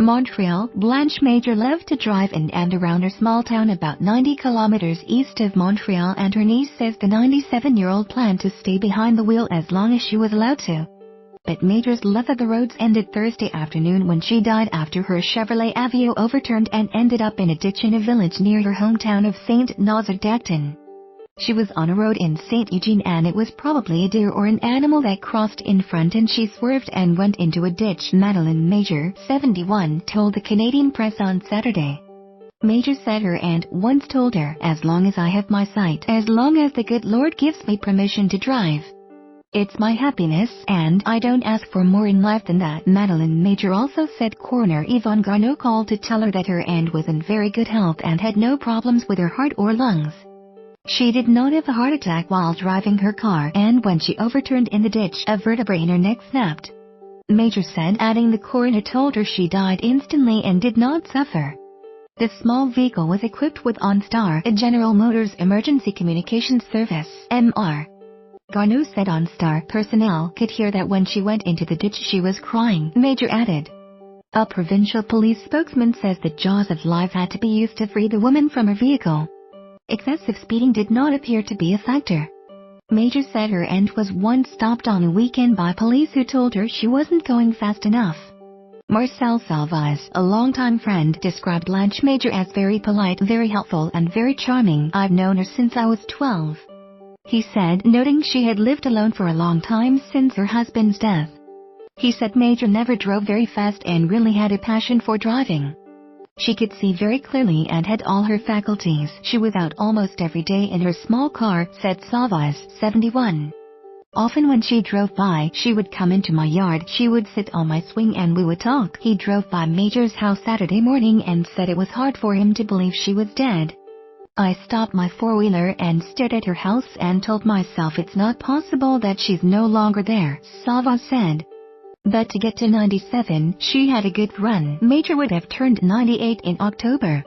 Montreal. Blanche Major loved to drive in and around her small town about 90 kilometers east of Montreal, and her niece says the 97-year-old planned to stay behind the wheel as long as she was allowed to. But Major's love of the roads ended Thursday afternoon when she died after her Chevrolet Aveo overturned and ended up in a ditch in a village near her hometown of St. Nazaire-d'Acton. She was on a road in St. Eugene and it was probably a deer or an animal that crossed in front and she swerved and went into a ditch, Madeleine Major, 71, told the Canadian press on Saturday. Major said her aunt once told her, "As long as I have my sight, as long as the good Lord gives me permission to drive, it's my happiness, and I don't ask for more in life than that." Madeleine Major also said coroner Yvonne Garneau called to tell her that her aunt was in very good health and had no problems with her heart or lungs. She did not have a heart attack while driving her car, and when she overturned in the ditch, a vertebrae in her neck snapped. Major said, adding the coroner told her she died instantly and did not suffer. The small vehicle was equipped with OnStar, a General Motors emergency communications service, MR. Garneau said OnStar personnel could hear that when she went into the ditch she was crying, Major added. A provincial police spokesman says the jaws of life had to be used to free the woman from her vehicle. Excessive speeding did not appear to be a factor. Major said her aunt was once stopped on a weekend by police who told her she wasn't going fast enough. Marcel Salvaz, a longtime friend, described Blanche Major as very polite, very helpful and very charming. "I've known her since I was 12. He said, noting she had lived alone for a long time since her husband's death. He said Major never drove very fast and really had a passion for driving. She could see very clearly and had all her faculties. She was out almost every day in her small car," said Salvaz, 71. "Often when she drove by, she would come into my yard, she would sit on my swing and we would talk." He drove by Major's house Saturday morning and said it was hard for him to believe she was dead. "I stopped my four-wheeler and stared at her house and told myself it's not possible that she's no longer there," Salvaz said. But to get to 97, she had a good run. Major would have turned 98 in October.